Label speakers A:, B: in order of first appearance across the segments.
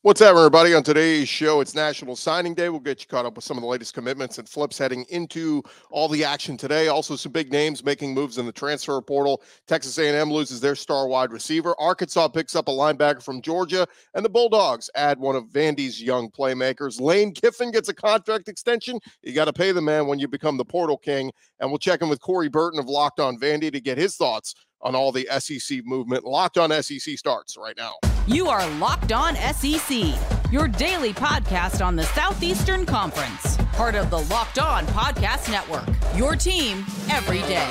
A: What's up, everybody? On today's show, it's National Signing Day. We'll get you caught up with some of the latest commitments and flips heading into all the action today. Also, some big names making moves in the transfer portal. Texas A&M loses their star wide receiver. Arkansas picks up a linebacker from Georgia, and the Bulldogs add one of Vandy's young playmakers. Lane Kiffin gets a contract extension. You got to pay the man when you become the portal king. And we'll check in with Corey Burton of Locked On Vandy to get his thoughts on all the SEC movement. Locked On SEC starts right now.
B: You are Locked On SEC, your daily podcast on the Southeastern Conference. Part of the Locked On Podcast Network, your team every day.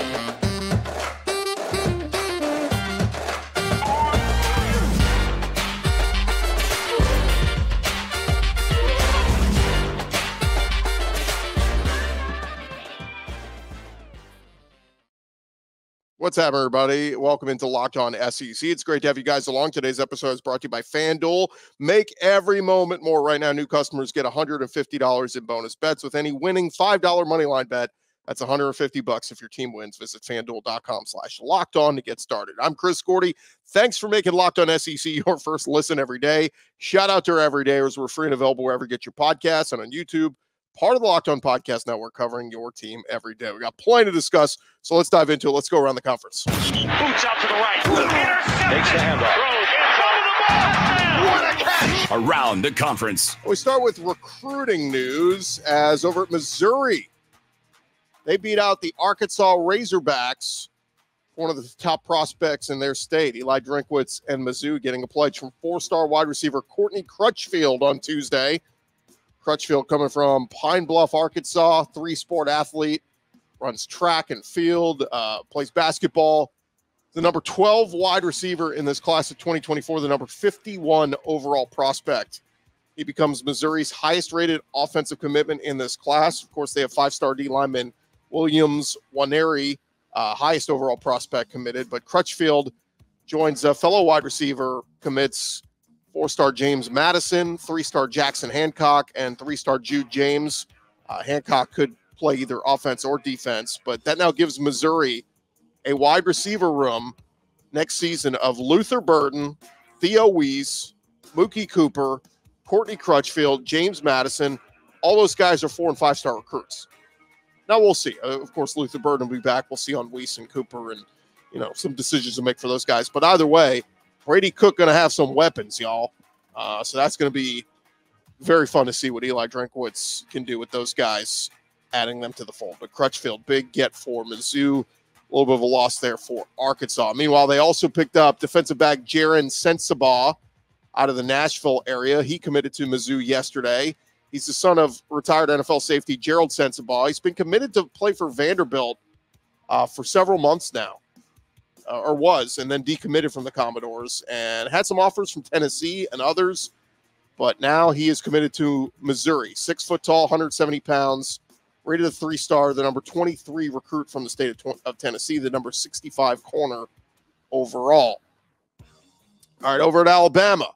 A: What's up, everybody? Welcome into Locked On SEC. It's great to have you guys along. Today's episode is brought to you by FanDuel. Make every moment more. Right now, new customers get $150 in bonus bets with any winning $5 moneyline bet. That's $150 if your team wins. Visit FanDuel.com/LockedOn to get started. I'm Chris Gordy. Thanks for making Locked On SEC your first listen every day. Shout out to our everydayers. We're free and available wherever you get your podcasts and on YouTube. Part of the Locked On Podcast Network, covering your team every day. We got plenty to discuss, so let's dive into it. Let's go around the conference.
C: Boots out to the right. Takes the handoff. What a catch!
D: Around the conference.
A: We start with recruiting news, as over at Missouri, they beat out the Arkansas Razorbacks, one of the top prospects in their state. Eli Drinkwitz and Mizzou getting a pledge from four-star wide receiver Courtney Crutchfield on Tuesday. Crutchfield coming from Pine Bluff, Arkansas, three-sport athlete, runs track and field, plays basketball. The number 12 wide receiver in this class of 2024, the number 51 overall prospect. He becomes Missouri's highest-rated offensive commitment in this class. Of course, they have five-star D-lineman Williams Waneri, highest overall prospect committed. But Crutchfield joins a fellow wide receiver commits four-star James Madison, three-star Jackson Hancock, and three-star Jude James. Hancock could play either offense or defense, but that now gives Missouri a wide receiver room next season of Luther Burton, Theo Weiss, Mookie Cooper, Courtney Crutchfield, James Madison. All those guys are 4- and 5-star recruits. Now we'll see. Of course, Luther Burton will be back. We'll see on Weiss and Cooper and, some decisions to make for those guys. But either way, Brady Cook going to have some weapons, y'all. So that's going to be very fun to see what Eli Drinkwitz can do with those guys, adding them to the fold. But Crutchfield, big get for Mizzou. A little bit of a loss there for Arkansas. Meanwhile, they also picked up defensive back Jaron Sensabaugh out of the Nashville area. He committed to Mizzou yesterday. He's the son of retired NFL safety Gerald Sensabaugh. He's been committed to play for Vanderbilt for several months now. Or was, and then decommitted from the Commodores and had some offers from Tennessee and others, but now he is committed to Missouri. 6 foot tall, 170 pounds, rated a 3-star, the number 23 recruit from the state of Tennessee, the number 65 corner overall. All right, over at Alabama,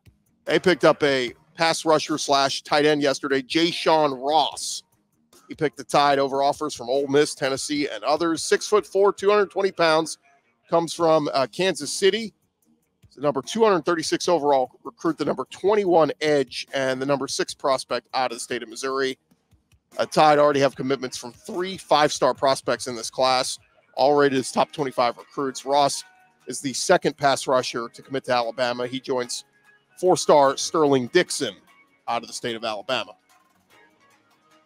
A: they picked up a pass rusher / tight end yesterday, Ja'Shawn Ross. He picked the Tide over offers from Ole Miss, Tennessee, and others. 6'4", 220 pounds. Comes from Kansas City. It's the number 236 overall recruit, the number 21 edge, and the number 6 prospect out of the state of Missouri. Tide already have commitments from 3 5-star prospects in this class, all rated as top 25 recruits. Ross is the second pass rusher to commit to Alabama. He joins 4-star Sterling Dixon out of the state of Alabama.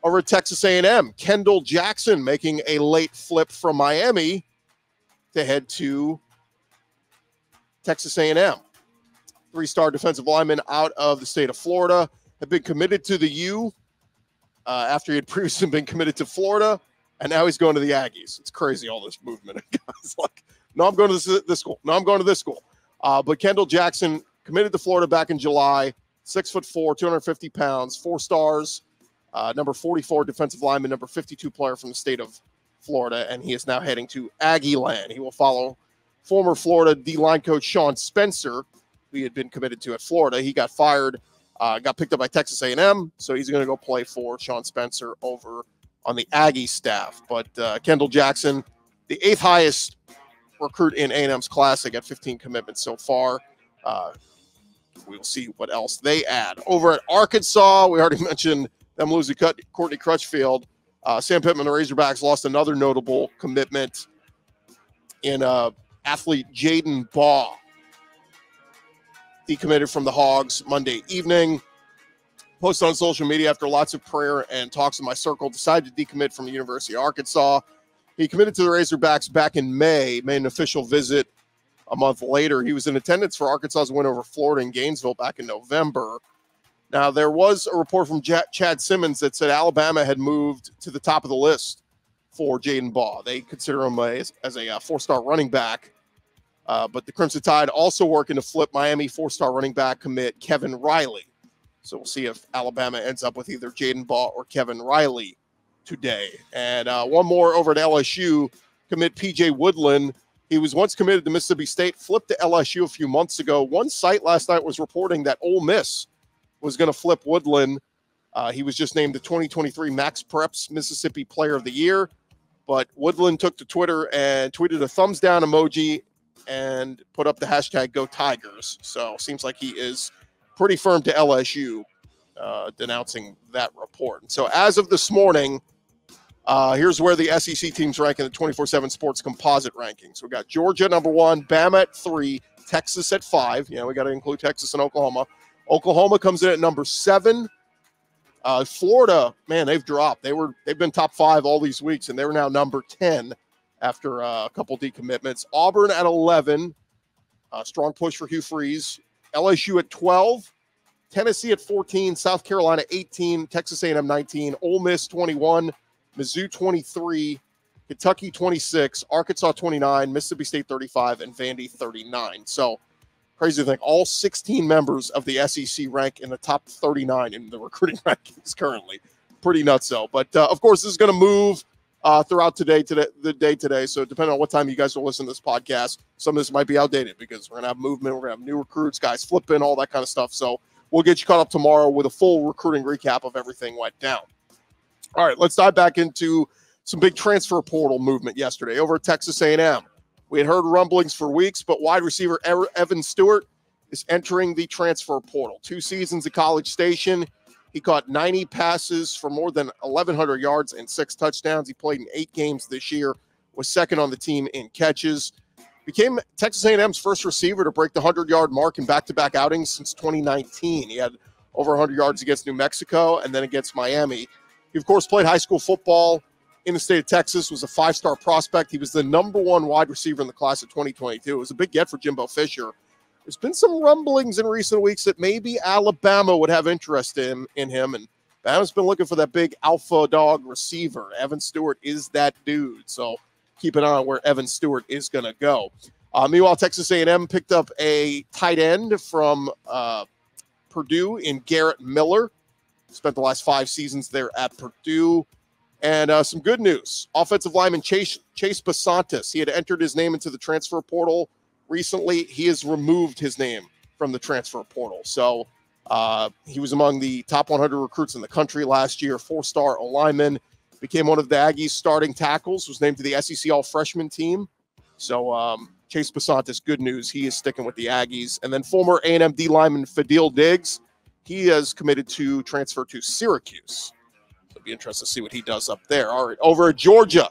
A: Over at Texas A&M, Kendall Jackson making a late flip from Miami to head to Texas A&M. 3-star defensive lineman out of the state of Florida, had been committed to the U after he had previously been committed to Florida, and now he's going to the Aggies. It's crazy, all this movement. Guys like, no, I'm going to this school. No, I'm going to this school. But Kendall Jackson committed to Florida back in July, 6'4", 250 pounds, 4 stars, number 44 defensive lineman, number 52 player from the state of Florida, and he is now heading to Aggie land. He will follow former Florida D-line coach Sean Spencer, who he had been committed to at Florida. He got fired, got picked up by Texas A&M, so he's going to go play for Sean Spencer over on the Aggie staff. But Kendall Jackson, the 8th highest recruit in A&M's class. They got 15 commitments so far. we'll see what else they add. Over at Arkansas, we already mentioned them losing Courtney Crutchfield. Sam Pittman, the Razorbacks, lost another notable commitment in athlete Jaden Baugh. Decommitted from the Hogs Monday evening. Posted on social media after lots of prayer and talks in my circle, decided to decommit from the University of Arkansas. He committed to the Razorbacks back in May, made an official visit a month later. He was in attendance for Arkansas's win over Florida in Gainesville back in November. Now, there was a report from Chad Simmons that said Alabama had moved to the top of the list for Jaden Baugh. They consider him as a four-star running back. But the Crimson Tide also working to flip Miami four-star running back commit Kevin Riley. So we'll see if Alabama ends up with either Jaden Baugh or Kevin Riley today. And one more over at LSU, commit P.J. Woodland. He was once committed to Mississippi State, flipped to LSU a few months ago. One site last night was reporting that Ole Miss was going to flip Woodland. He was just named the 2023 Max Preps Mississippi Player of the Year. But Woodland took to Twitter and tweeted a thumbs down emoji and put up the hashtag Go Tigers. So seems like he is pretty firm to LSU, denouncing that report. And so as of this morning, here's where the SEC teams rank in the 24/7 Sports Composite rankings. We got Georgia number 1, Bama at 3, Texas at 5. Yeah, we got to include Texas and Oklahoma. Oklahoma comes in at number 7. Florida, man, they've dropped. They've been top 5 all these weeks, and they're now number 10 after a couple decommitments. Auburn at 11. Strong push for Hugh Freeze. LSU at 12. Tennessee at 14. South Carolina 18. Texas A&M 19. Ole Miss 21. Mizzou 23. Kentucky 26. Arkansas 29. Mississippi State 35. And Vandy 39. So crazy to think all 16 members of the SEC rank in the top 39 in the recruiting rankings currently. Pretty nuts though. But of course, this is going to move throughout the day today. So depending on what time you guys will listen to this podcast, some of this might be outdated because we're going to have movement. We're going to have new recruits, guys flipping, all that kind of stuff. So we'll get you caught up tomorrow with a full recruiting recap of everything went down. All right, let's dive back into some big transfer portal movement yesterday over at Texas A&M. We had heard rumblings for weeks, but wide receiver Evan Stewart is entering the transfer portal. 2 seasons at College Station. He caught 90 passes for more than 1,100 yards and 6 touchdowns. He played in 8 games this year, was second on the team in catches. Became Texas A&M's first receiver to break the 100-yard mark in back-to-back outings since 2019. He had over 100 yards against New Mexico and then against Miami. He, of course, played high school football in the state of Texas, was a 5-star prospect. He was the number 1 wide receiver in the class of 2022. It was a big get for Jimbo Fisher. There's been some rumblings in recent weeks that maybe Alabama would have interest in him, and Bama's been looking for that big alpha dog receiver. Evan Stewart is that dude, so keep an eye on where Evan Stewart is going to go. Meanwhile, Texas A&M picked up a tight end from Purdue in Garrett Miller. Spent the last 5 seasons there at Purdue. And some good news. Offensive lineman Chase Basantis. He had entered his name into the transfer portal recently. He has removed his name from the transfer portal. So he was among the top 100 recruits in the country last year. 4-star O-lineman. Became one of the Aggies' starting tackles. Was named to the SEC All-Freshman team. So Chase Basantis, good news. He is sticking with the Aggies. And then former A&M D-lineman Fadil Diggs. He has committed to transfer to Syracuse. It'll be interesting to see what he does up there. All right, over at Georgia,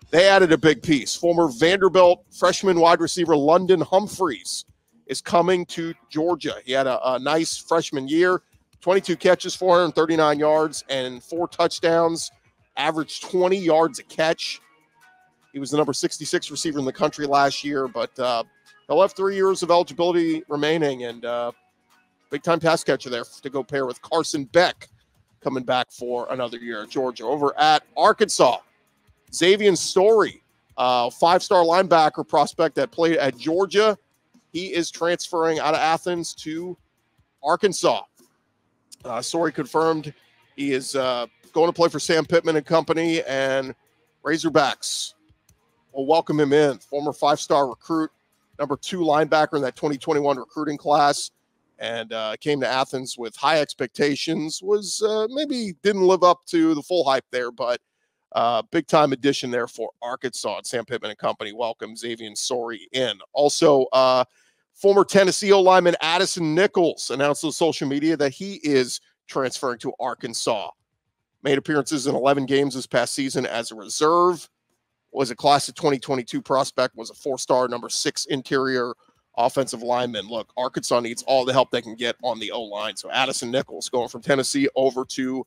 A: they added a big piece. Former Vanderbilt freshman wide receiver London Humphreys is coming to Georgia. He had a nice freshman year, 22 catches, 439 yards, and 4 touchdowns, averaged 20 yards a catch. He was the number 66 receiver in the country last year, but he'll have 3 years of eligibility remaining, and big-time pass catcher there to go pair with Carson Beck coming back for another year at Georgia. Over at Arkansas, Xavian Sorey, 5-star linebacker prospect that played at Georgia. He is transferring out of Athens to Arkansas. Sorey confirmed he is going to play for Sam Pittman and company, and Razorbacks will welcome him in. Former 5-star recruit, number 2 linebacker in that 2021 recruiting class. And came to Athens with high expectations, was maybe didn't live up to the full hype there, but big-time addition there for Arkansas. And Sam Pittman and company welcome Xavian Sorey in. Also, Former Tennessee O-lineman Addison Nichols announced on social media that he is transferring to Arkansas. Made appearances in 11 games this past season as a reserve. Was a class of 2022 prospect, was a 4-star, number 6 interior offensive lineman. Look, Arkansas needs all the help they can get on the O-line. So Addison Nichols going from Tennessee over to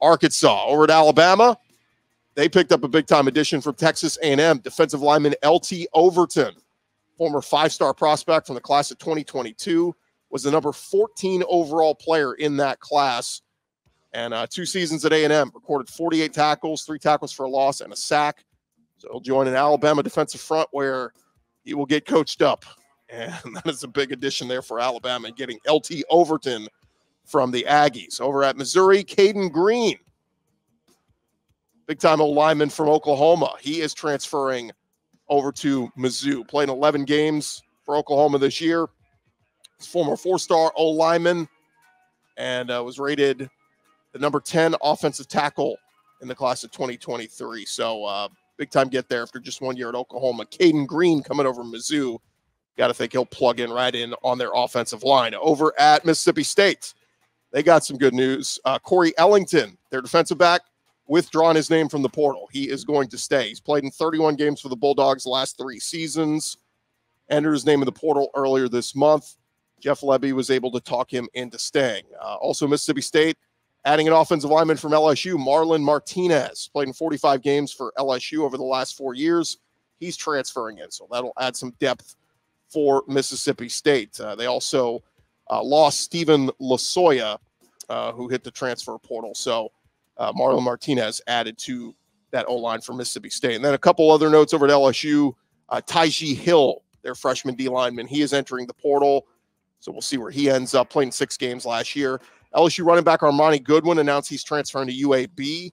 A: Arkansas. Over at Alabama, they picked up a big-time addition from Texas A&M, defensive lineman LT Overton. Former 5-star prospect from the class of 2022, was the number 14 overall player in that class. And 2 seasons at A&M, recorded 48 tackles, 3 tackles for a loss, and a sack. So he'll join an Alabama defensive front where he will get coached up. And that is a big addition there for Alabama, getting LT Overton from the Aggies. Over at Missouri, Caden Green, big-time old lineman from Oklahoma. He is transferring over to Mizzou. Played 11 games for Oklahoma this year. He's former 4-star O-lineman and was rated the number 10 offensive tackle in the class of 2023. So big-time get there after just 1 year at Oklahoma. Caden Green coming over Mizzou. Got to think he'll plug in right in on their offensive line. Over at Mississippi State, they got some good news. Corey Ellington, their defensive back, withdrawn his name from the portal. He is going to stay. He's played in 31 games for the Bulldogs the last 3 seasons. Entered his name in the portal earlier this month. Jeff Lebby was able to talk him into staying. Also, Mississippi State adding an offensive lineman from LSU, Marlon Martinez. Played in 45 games for LSU over the last 4 years. He's transferring in, so that'll add some depth for Mississippi State. They also lost Stephen Lasoya, who hit the transfer portal. So Marlon Martinez added to that O-line for Mississippi State. And then a couple other notes over at LSU. Tyjee Hill, their freshman D-lineman, he is entering the portal. So we'll see where he ends up. Playing 6 games last year. LSU running back Armani Goodwin announced he's transferring to UAB.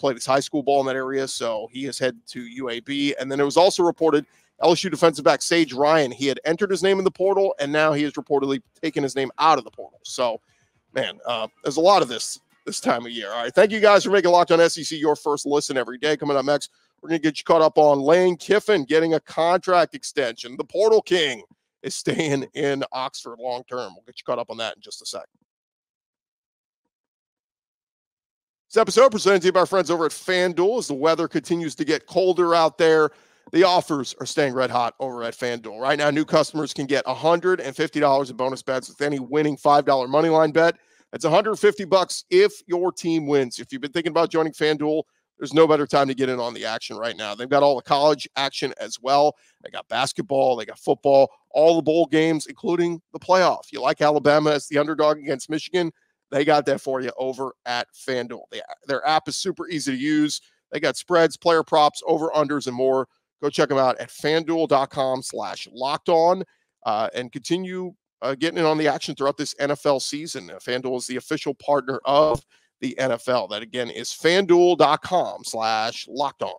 A: Played his high school ball in that area, so he is headed to UAB. And then it was also reported LSU defensive back Sage Ryan, he had entered his name in the portal, and now he has reportedly taken his name out of the portal. So, man, there's a lot of this time of year. All right, thank you guys for making Locked On SEC your first listen every day. Coming up next, we're going to get you caught up on Lane Kiffin getting a contract extension. The Portal King is staying in Oxford long term. We'll get you caught up on that in just a sec. This episode presented to you by our friends over at FanDuel. As the weather continues to get colder out there, the offers are staying red hot over at FanDuel. Right now, new customers can get $150 in bonus bets with any winning $5 moneyline bet. That's $150 if your team wins. If you've been thinking about joining FanDuel, there's no better time to get in on the action right now. They've got all the college action as well. They got basketball, they got football, all the bowl games, including the playoff. You like Alabama as the underdog against Michigan? They got that for you over at FanDuel. Their app is super easy to use. They got spreads, player props, over-unders, and more. Go check them out at FanDuel.com/lockedon and continue getting in on the action throughout this NFL season. FanDuel is the official partner of the NFL. That, again, is FanDuel.com/lockedon.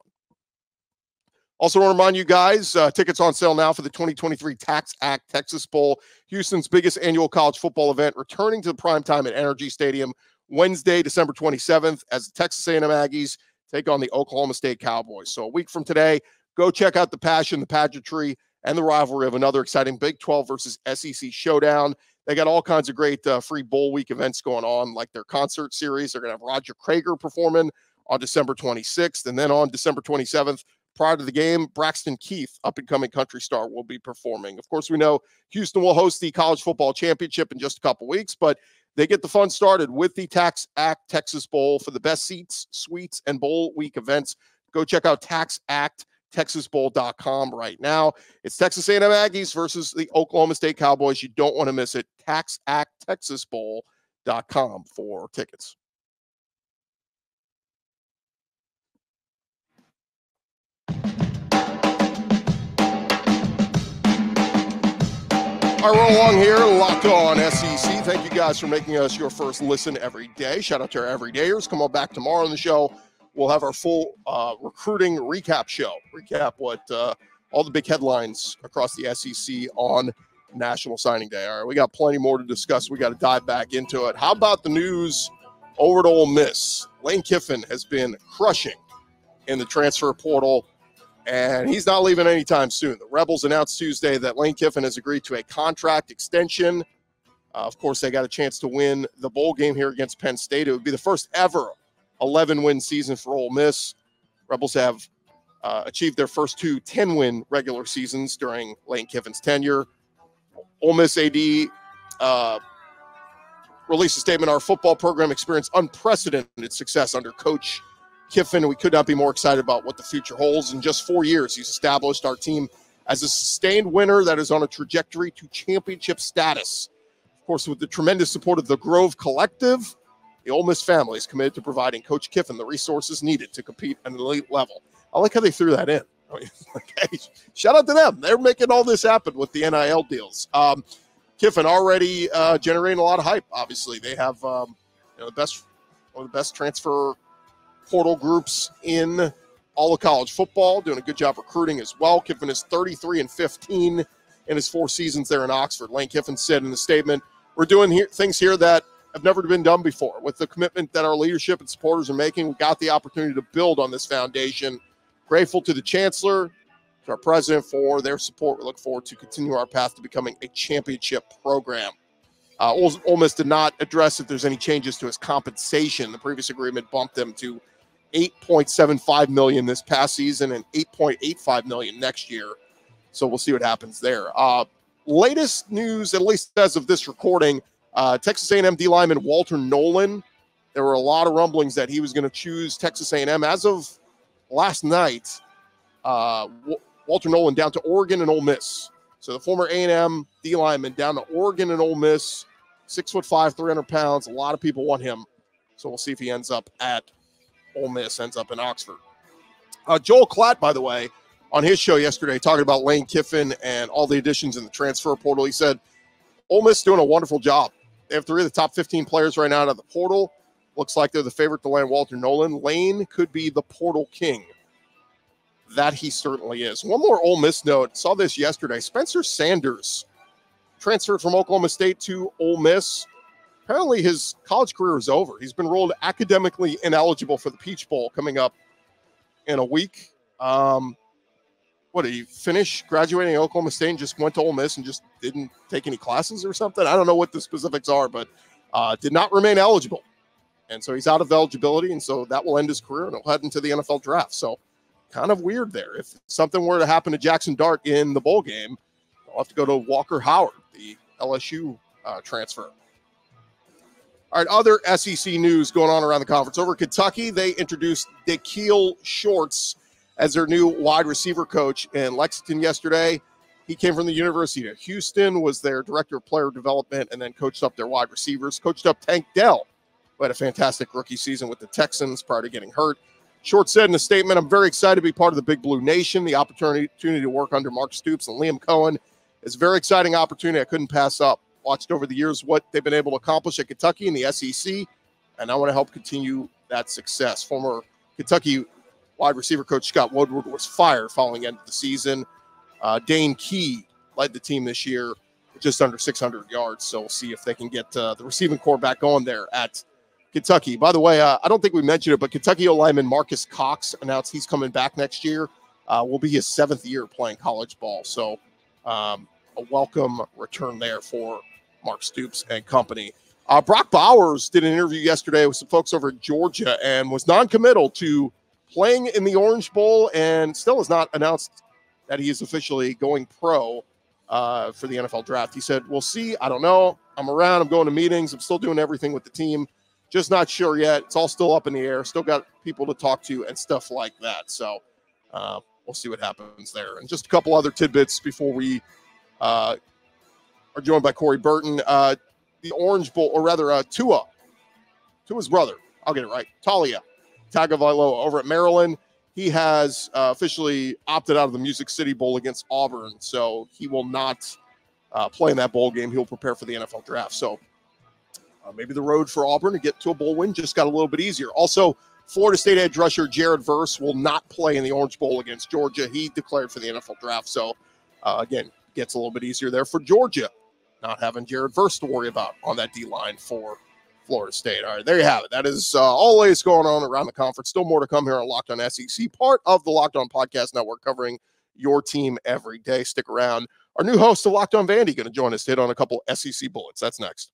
A: Also want to remind you guys, tickets on sale now for the 2023 Tax Act Texas Bowl, Houston's biggest annual college football event, returning to the primetime at NRG Stadium Wednesday, December 27th, as the Texas A&M Aggies take on the Oklahoma State Cowboys. So a week from today, go check out the passion, the pageantry, and the rivalry of another exciting Big 12 versus SEC showdown. They got all kinds of great free bowl week events going on, like their concert series. They're going to have Roger Krager performing on December 26th. And then on December 27th, prior to the game, Braxton Keith, up-and-coming country star, will be performing. Of course, we know Houston will host the College Football Championship in just a couple weeks, but they get the fun started with the Tax Act Texas Bowl. For the best seats, suites, and bowl week events, go check out TaxActTexasBowl.com right now. It's Texas A&M Aggies versus the Oklahoma State Cowboys. You don't want to miss it. TaxActTexasBowl.com for tickets. All right, we're along here, Locked On SEC. Thank you guys for making us your first listen every day. Shout out to our everydayers. Come on back tomorrow on the show. We'll have our full recruiting recap show. Recap what all the big headlines across the SEC on National Signing Day. All right, we got plenty more to discuss. We got to dive back into it. How about the news over at Ole Miss? Lane Kiffin has been crushing in the transfer portal. and he's not leaving anytime soon. The Rebels announced Tuesday that Lane Kiffin has agreed to a contract extension. Of course, they got a chance to win the bowl game here against Penn State. It would be the first ever 11-win season for Ole Miss. Rebels have achieved their first two 10-win regular seasons during Lane Kiffin's tenure. Ole Miss AD released a statement. Our football program experienced unprecedented success under Coach Kiffin. We could not be more excited about what the future holds. In just 4 years, he's established our team as a sustained winner that is on a trajectory to championship status. Of course, with the tremendous support of the Grove Collective, the Ole Miss family is committed to providing Coach Kiffin the resources needed to compete at an elite level. I like how they threw that in. I mean, hey, shout out to them. They're making all this happen with the NIL deals. Kiffin already generating a lot of hype. Obviously, they have one of the best transfer portal groups in all of college football, doing a good job recruiting as well. Kiffin is 33-15 in his 4 seasons there in Oxford. Lane Kiffin said in the statement, "We're doing things here that have never been done before. With the commitment that our leadership and supporters are making, we got the opportunity to build on this foundation. Grateful to the Chancellor, to our president for their support. We look forward to continue our path to becoming a championship program." Ole Miss did not address if there's any changes to his compensation. The previous agreement bumped him to $8.75 million this past season and $8.85 million next year. So we'll see what happens there. Latest news, at least as of this recording, Texas A&M D-lineman Walter Nolan. There were a lot of rumblings that he was going to choose Texas A&M. As of last night, Walter Nolan down to Oregon and Ole Miss. So the former A&M D-lineman down to Oregon and Ole Miss, 6'5", 300 pounds. A lot of people want him. So we'll see if he ends up at Ole Miss, ends up in Oxford. Joel Klatt, by the way, on his show yesterday, talking about Lane Kiffin and all the additions in the transfer portal, he said, Ole Miss doing a wonderful job. They have 3 of the top 15 players right now out of the portal. Looks like they're the favorite to land Walter Nolan. Lane could be the portal king. That he certainly is. One more Ole Miss note. Saw this yesterday. Spencer Sanders transferred from Oklahoma State to Ole Miss. Apparently his college career is over. He's been ruled academically ineligible for the Peach Bowl coming up in a week. What, did he finish graduating at Oklahoma State and just went to Ole Miss and just didn't take any classes or something? I don't know what the specifics are, but did not remain eligible. And so he's out of eligibility, and so that will end his career, and he'll head into the NFL draft. So kind of weird there. If something were to happen to Jackson Dart in the bowl game, I'll have to go to Walker Howard, the LSU transfer. All right, other SEC news going on around the conference. Over Kentucky, they introduced Da'Keel Shorts as their new wide receiver coach in Lexington yesterday. He came from the University of Houston, was their director of player development, and then coached up their wide receivers. Coached up Tank Dell, who had a fantastic rookie season with the Texans prior to getting hurt. Short said in a statement, "I'm very excited to be part of the Big Blue Nation. The opportunity to work under Mark Stoops and Liam Cohen is a very exciting opportunity I couldn't pass up. Watched over the years what they've been able to accomplish at Kentucky and the SEC, and I want to help continue that success." Former Kentucky wide receiver coach Scott Woodward was fired following end of the season. Dane Key led the team this year with just under 600 yards, so we'll see if they can get the receiving core back on there at Kentucky. By the way, I don't think we mentioned it, but Kentucky O-lineman Marcus Cox announced he's coming back next year. Will be his 7th year playing college ball, so a welcome return there for Mark Stoops and company. Brock Bowers did an interview yesterday with some folks over at Georgia and was non-committal to playing in the Orange Bowl and still has not announced that he is officially going pro for the NFL draft. He said, "We'll see. I don't know. I'm around. I'm going to meetings. I'm still doing everything with the team. Just not sure yet. It's all still up in the air. Still got people to talk to and stuff like that." So we'll see what happens there. And just a couple other tidbits before we are joined by Corey Burton. The Orange Bowl, or rather Tua's brother, I'll get it right, Talia Tagovailoa over at Maryland. He has officially opted out of the Music City Bowl against Auburn, so he will not play in that bowl game. He'll prepare for the NFL draft. So maybe the road for Auburn to get to a bowl win just got a little bit easier. Also, Florida State edge rusher Jared Verse will not play in the Orange Bowl against Georgia. He declared for the NFL draft. So, again, gets a little bit easier there for Georgia, not having Jared Verse to worry about on that D-line for Florida State. All right, there you have it. That is all the latest going on around the conference. Still more to come here on Locked On SEC, part of the Locked On Podcast Network, covering your team every day. Stick around. Our new host of Locked On Vandy going to join us to hit on a couple SEC bullets. That's next.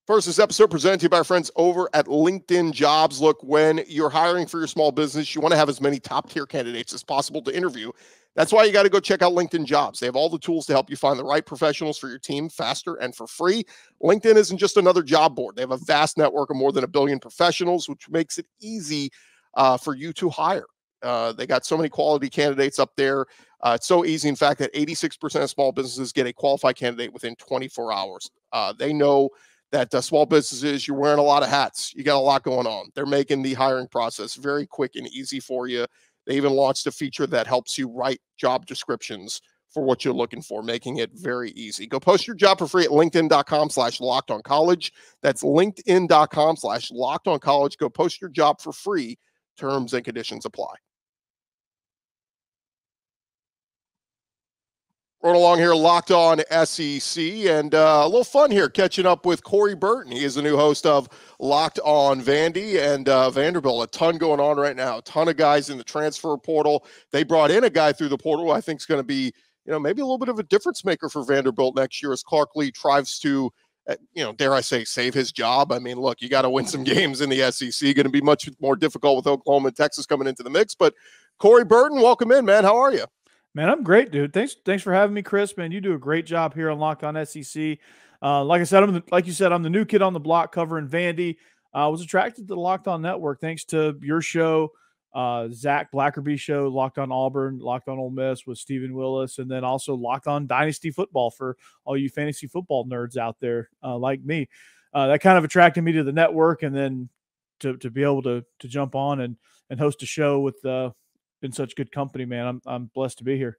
A: First, this episode presented to you by our friends over at LinkedIn Jobs. Look, when you're hiring for your small business, you want to have as many top-tier candidates as possible to interview. That's why you got to go check out LinkedIn Jobs. They have all the tools to help you find the right professionals for your team faster and for free. LinkedIn isn't just another job board. They have a vast network of more than 1 billion professionals, which makes it easy for you to hire. They got so many quality candidates up there. It's so easy, in fact, that 86% of small businesses get a qualified candidate within 24 hours. They know that small businesses, you're wearing a lot of hats. You got a lot going on. They're making the hiring process very quick and easy for you. They even launched a feature that helps you write job descriptions for what you're looking for, making it very easy. Go post your job for free at linkedin.com/lockedoncollege. That's linkedin.com/lockedoncollege. Go post your job for free. Terms and conditions apply. Rolling along here, Locked On SEC, and a little fun here, catching up with Corey Burton. He is the new host of Locked On Vandy and Vanderbilt. A ton going on right now. A ton of guys in the transfer portal. They brought in a guy through the portal who I think is going to be, maybe a little bit of a difference maker for Vanderbilt next year as Clark Lee tries to, dare I say, save his job. I mean, look, you got to win some games in the SEC. Going to be much more difficult with Oklahoma and Texas coming into the mix. But Corey Burton, welcome in, man. How are you?
D: Man, I'm great, dude. Thanks for having me, Chris. Man, you do a great job here on Locked On SEC. Like I said, I'm the new kid on the block covering Vandy. I was attracted to the Locked On Network thanks to your show, Zach Blackerby show, Locked On Auburn, Locked On Ole Miss with Stephen Willis, and then also Locked On Dynasty Football for all you fantasy football nerds out there like me. That kind of attracted me to the network, and then to be able to jump on and host a show with in such good company, man. I'm blessed to be here.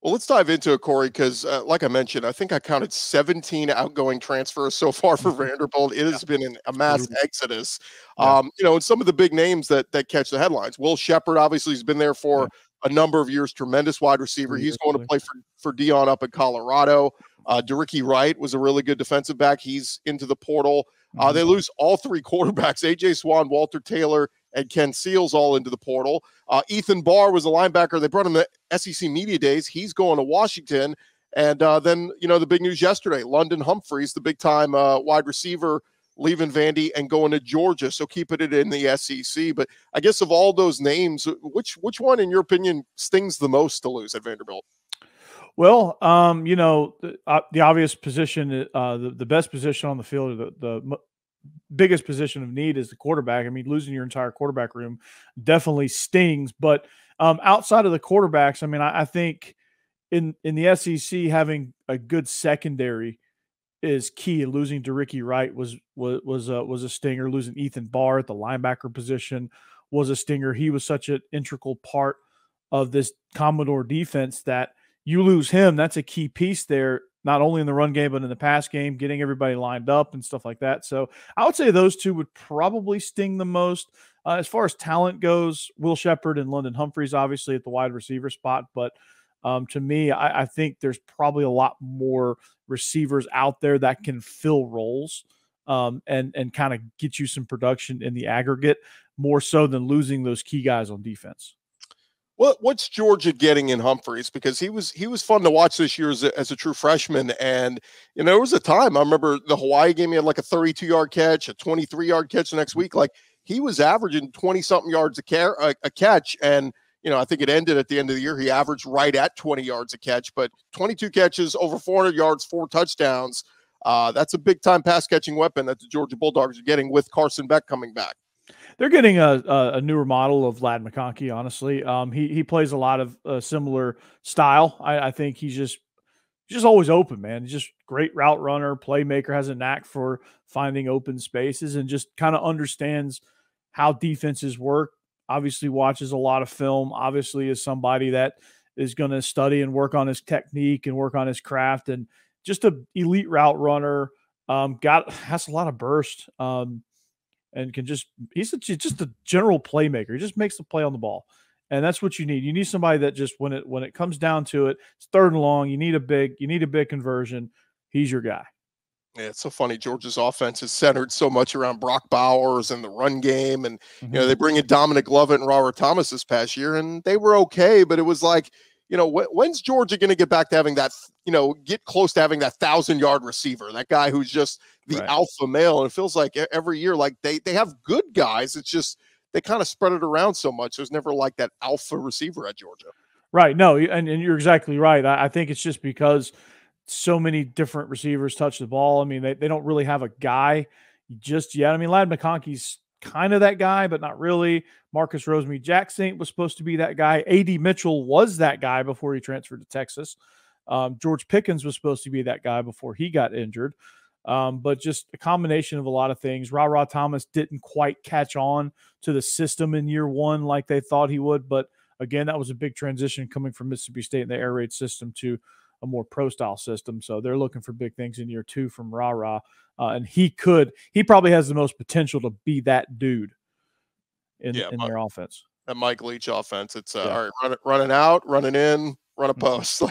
A: Well, let's dive into it, Corey, because like I mentioned, I think I counted 17 outgoing transfers so far for Vanderbilt. It has been a mass exodus. And some of the big names that catch the headlines. Will Sheppard, obviously, has been there for a number of years. Tremendous wide receiver. He's going to play for Dion up in Colorado. DeRicky Wright was a really good defensive back. He's into the portal. They lose all three quarterbacks, A.J. Swan, Walter Taylor, and Ken Seals, all into the portal. Ethan Barr was a linebacker. They brought him to SEC Media Days. He's going to Washington. And then, the big news yesterday, London Humphreys, the big-time wide receiver, leaving Vandy and going to Georgia. So keeping it in the SEC. But I guess of all those names, which one, in your opinion, stings the most to lose at Vanderbilt?
D: Well, the obvious position, the best position on the field, the biggest position of need is the quarterback. I mean, losing your entire quarterback room definitely stings. But outside of the quarterbacks, I mean, I think in the SEC, having a good secondary is key. Losing DeRicky Wright was a stinger. Losing Ethan Barr at the linebacker position was a stinger. He was such an integral part of this Commodore defense that you lose him. That's a key piece there, not only in the run game, but in the pass game, getting everybody lined up and stuff like that. So I would say those two would probably sting the most. As far as talent goes, Will Sheppard and London Humphreys, obviously at the wide receiver spot. But to me, I think there's probably a lot more receivers out there that can fill roles and kind of get you some production in the aggregate, more so than losing those key guys on defense.
A: What's Georgia getting in Humphreys? Because he was fun to watch this year as a true freshman. And, there was a time, I remember the Hawaii game, he had like a 32-yard catch, a 23-yard catch the next week. Like, he was averaging 20-something yards a catch. And, I think it ended at the end of the year. He averaged right at 20 yards a catch, but 22 catches, over 400 yards, 4 touchdowns. That's a big-time pass-catching weapon that the Georgia Bulldogs are getting with Carson Beck coming back.
D: They're getting a newer model of Ladd McConkey, honestly. He plays a lot of similar style. I think he's just always open, man. He's just great route runner, playmaker, has a knack for finding open spaces and just kind of understands how defenses work. Obviously watches a lot of film, obviously is somebody that is going to study and work on his technique and work on his craft, and just an elite route runner, has a lot of burst. And he's just a general playmaker. He just makes the play on the ball. And that's what you need. You need somebody that just, when it comes down to it, it's third and long, you need a big conversion. He's your guy.
A: Yeah, it's so funny. Georgia's offense is centered so much around Brock Bowers and the run game. And, they bring in Dominic Lovett and Robert Thomas this past year, and they were okay. But it was like, when's Georgia going to get back to having that, get close to having that 1,000-yard receiver, that guy who's just the alpha male? And it feels like every year, like they have good guys. It's just they kind of spread it around so much. There's never like that alpha receiver at Georgia.
D: Right. No, and you're exactly right. I think it's just because so many different receivers touch the ball. I mean, they don't really have a guy just yet. I mean, Ladd McConkey's kind of that guy, but not really. Marcus Rosemy-Jacksaint was supposed to be that guy. A.D. Mitchell was that guy before he transferred to Texas. George Pickens was supposed to be that guy before he got injured. But just a combination of a lot of things. Ra Thomas didn't quite catch on to the system in year one like they thought he would. But again, that was a big transition coming from Mississippi State and the air raid system to a more pro-style system. So they're looking for big things in year two from Ra. And he probably has the most potential to be that dude in their offense.
A: That Mike Leach offense. It's all right, running out, running in, run a post.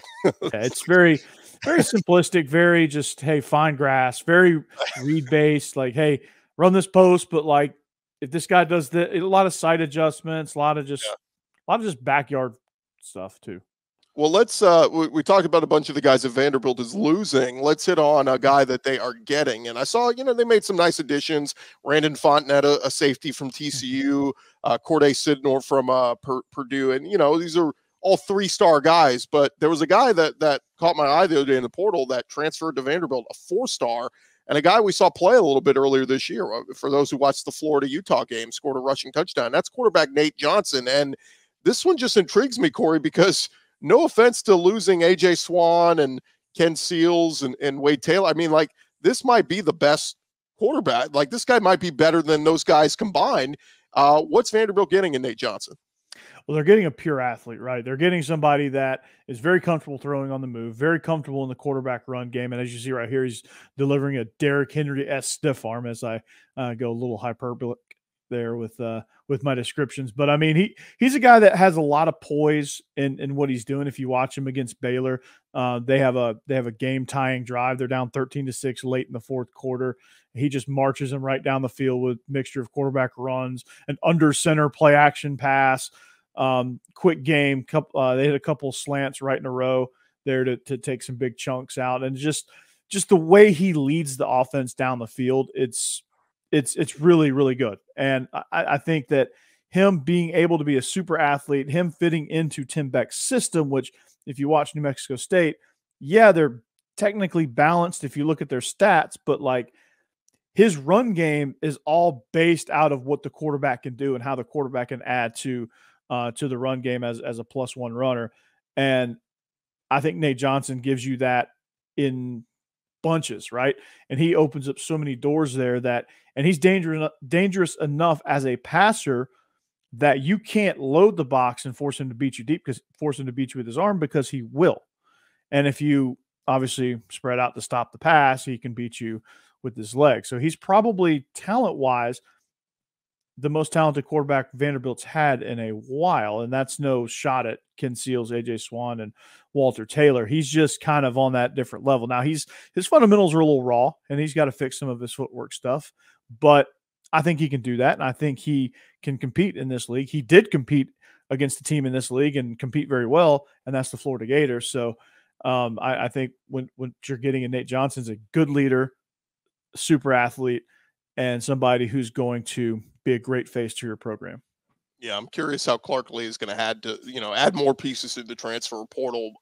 D: It's very, very simplistic, very just, hey, find grass, very read-based, like, hey, run this post, but like if this guy does a lot of side adjustments, a lot of just backyard stuff too.
A: Well, let's we talked about a bunch of the guys that Vanderbilt is losing. Let's hit on a guy that they are getting. And I saw, they made some nice additions. Randon Fontenette, a safety from TCU, Corday Sidnor from Purdue. And, these are all 3-star guys. But there was a guy that caught my eye the other day in the portal that transferred to Vanderbilt, a 4-star, and a guy we saw play a little bit earlier this year. For those who watched the Florida-Utah game, scored a rushing touchdown. That's quarterback Nate Johnson. And this one just intrigues me, Corey, because – no offense to losing A.J. Swan and Ken Seals and Wade Taylor. I mean, like, this might be the best quarterback. Like, this guy might be better than those guys combined. What's Vanderbilt getting in Nate Johnson?
D: Well, they're getting a pure athlete, right? They're getting somebody that is very comfortable throwing on the move, very comfortable in the quarterback run game. And as you see right here, he's delivering a Derrick Henry-esque stiff arm, as I go a little hyperbolic there with my descriptions. But I mean, he's a guy that has a lot of poise in what he's doing. If you watch him against Baylor, they have a game tying drive. They're down 13-6 late in the fourth quarter. He just marches them right down the field with a mixture of quarterback runs, an under center play action pass, quick game. They hit a couple slants right in a row there to take some big chunks out. And just the way he leads the offense down the field, it's really, really good. And I think that him being able to be a super athlete, him fitting into Tim Beck's system, which if you watch New Mexico State, they're technically balanced if you look at their stats, but like his run game is all based out of what the quarterback can do and how the quarterback can add to the run game as a +1 runner. And I think Nate Johnson gives you that in bunches, right? And he opens up so many doors there and he's dangerous enough as a passer that you can't load the box and force him to beat you deep, force him to beat you with his arm, because he will. And if you obviously spread out to stop the pass, he can beat you with his leg. So he's probably talent-wise the most talented quarterback Vanderbilt's had in a while, and that's no shot at Ken Seals, A.J. Swan, and Walter Taylor. He's just kind of on that different level. Now, his fundamentals are a little raw, and he's got to fix some of his footwork stuff, but I think he can do that, and I think he can compete in this league. He did compete against the team in this league and compete very well, and that's the Florida Gators. So I think when you're getting in Nate Johnson's a good leader, super athlete, and somebody who's going to be a great face to your program.
A: Yeah, I'm curious how Clark Lee is going to add more pieces to the transfer portal.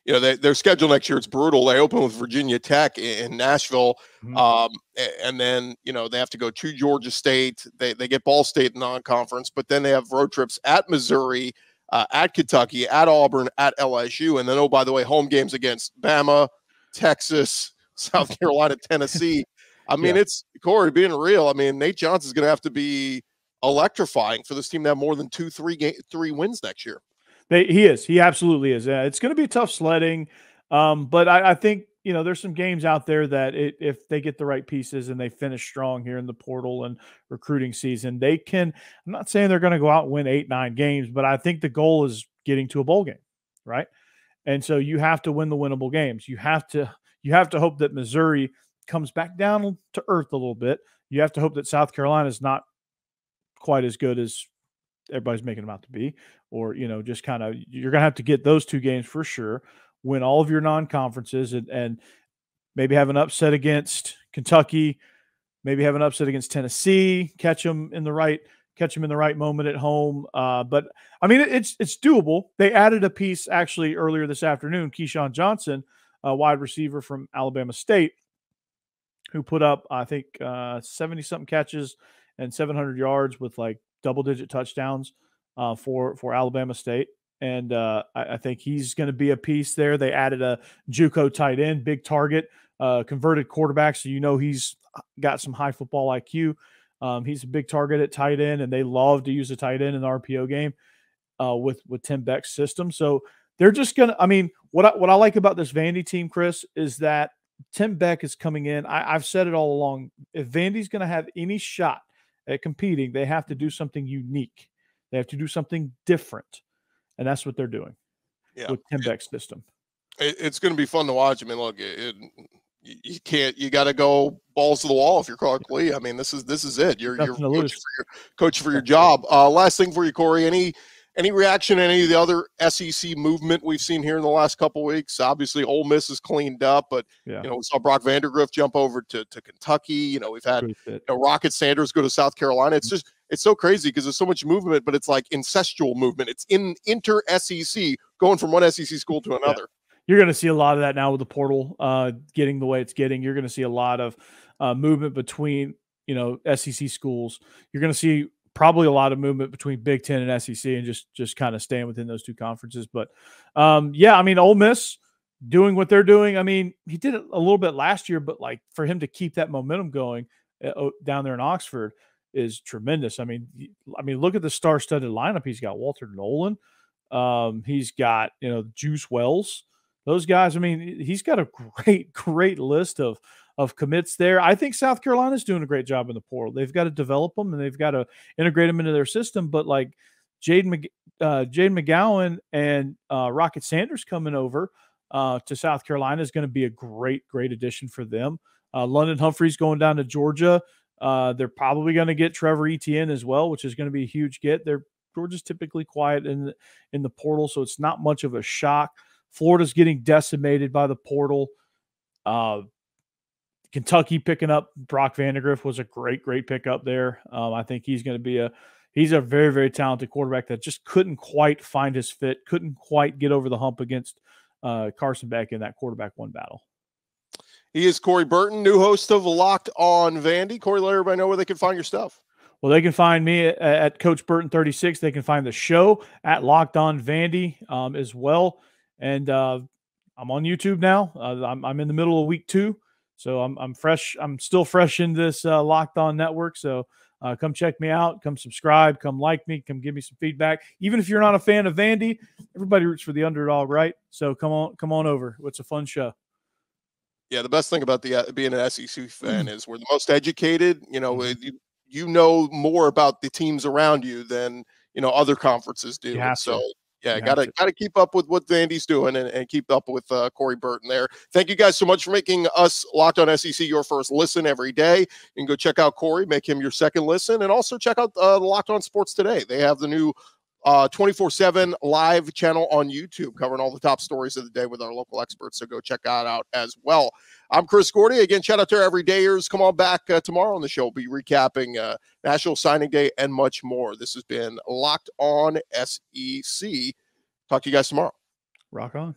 A: Their schedule next year, it's brutal. They open with Virginia Tech in Nashville. And then, they have to go to Georgia State. They get Ball State non-conference, but then they have road trips at Missouri, at Kentucky, at Auburn, at LSU. And then, oh, by the way, home games against Bama, Texas, South Carolina, Tennessee. I mean, It's Corey, being real. I mean, Nate Johnson's going to have to be electrifying for this team to have more than 3 wins next year.
D: He is. He absolutely is. It's going to be tough sledding. But I think, there's some games out there that if they get the right pieces and they finish strong here in the portal and recruiting season, they can. I'm not saying they're going to go out and win 8-9 games, but I think the goal is getting to a bowl game, right? And so you have to win the winnable games. You have to hope that Missouri comes back down to earth a little bit. You have to hope that South Carolina is not quite as good as everybody's making them out to be, or, just kind of, you're going to have to get those 2 games for sure, win all of your non-conferences, and maybe have an upset against Kentucky, maybe have an upset against Tennessee, catch them in the right moment at home. But I mean, it's doable. They added a piece actually earlier this afternoon, Keyshawn Johnson, a wide receiver from Alabama State, who put up, I think, 70-something catches and 700 yards with like double-digit touchdowns for Alabama State. And I think he's going to be a piece there. They added a JUCO tight end, big target, converted quarterback, so he's got some high football IQ. He's a big target at tight end, and they love to use a tight end in the RPO game with Tim Beck's system. So they're just going to – I mean, what I like about this Vandy team, Chris, is that Tim Beck is coming in. I've said it all along. If Vandy's going to have any shot at competing, they have to do something unique. They have to do something different, and that's what they're doing with Tim Beck's system.
A: It's going to be fun to watch. I mean, look, you got to go balls to the wall if you're Clark Lee. I mean, this is it. You're coach for your job. Last thing for you, Corey. Any reaction to any of the other SEC movement we've seen here in the last couple of weeks? Obviously, Ole Miss is cleaned up, but we saw Brock Vandergrift jump over to Kentucky. We've had Rocket Sanders go to South Carolina. It's so crazy because there's so much movement, but it's like incestual movement. It's inter SEC going from one SEC school to another.
D: Yeah. You're going to see a lot of that now with the portal getting the way it's getting. You're going to see a lot of movement between SEC schools. You're going to see probably a lot of movement between Big Ten and SEC, and just kind of staying within those 2 conferences. But I mean, Ole Miss doing what they're doing. I mean, he did it a little bit last year, but like for him to keep that momentum going down there in Oxford is tremendous. I mean, look at the star-studded lineup. He's got Walter Nolan. He's got Juice Wells. Those guys. I mean, he's got a great list of commits there. I think South Carolina's doing a great job in the portal. They've got to develop them, and they've got to integrate them into their system. But like Jaden McGowan and Rocket Sanders coming over to South Carolina is going to be a great addition for them. London Humphreys going down to Georgia. They're probably going to get Trevor Etienne as well, which is going to be a huge get. Georgia's typically quiet in the portal, so it's not much of a shock. Florida's getting decimated by the portal. Kentucky picking up Brock Vandegrift was a great pickup there. I think he's going to be he's a very, very talented quarterback that just couldn't quite find his fit, couldn't quite get over the hump against Carson Beck in that quarterback one battle.
A: He is Corey Burton, new host of Locked on Vandy. Corey, let everybody know where they can find your stuff.
D: Well, they can find me at Coach Burton 36. They can find the show at Locked on Vandy as well. And I'm on YouTube now. I'm in the middle of week 2. So I'm fresh. I'm still fresh in this Locked On network. So come check me out. Come subscribe. Come like me. Come give me some feedback. Even if you're not a fan of Vandy, everybody roots for the underdog, right? So come on over. It's a fun show.
A: Yeah, the best thing about being an SEC fan is we're the most educated. You know more about the teams around you than other conferences do. So. Yeah, got to keep up with what Vandy's doing and keep up with Corey Burton there. Thank you guys so much for making us Locked on SEC your first listen every day. You can go check out Corey, make him your second listen, and also check out Locked on Sports Today. They have the new 24/7 live channel on YouTube covering all the top stories of the day with our local experts. So go check that out as well. I'm Chris Gordy. Again, shout out to our everydayers. Come on back tomorrow on the show. We'll be recapping National Signing Day and much more. This has been Locked on SEC. Talk to you guys tomorrow.
D: Rock on.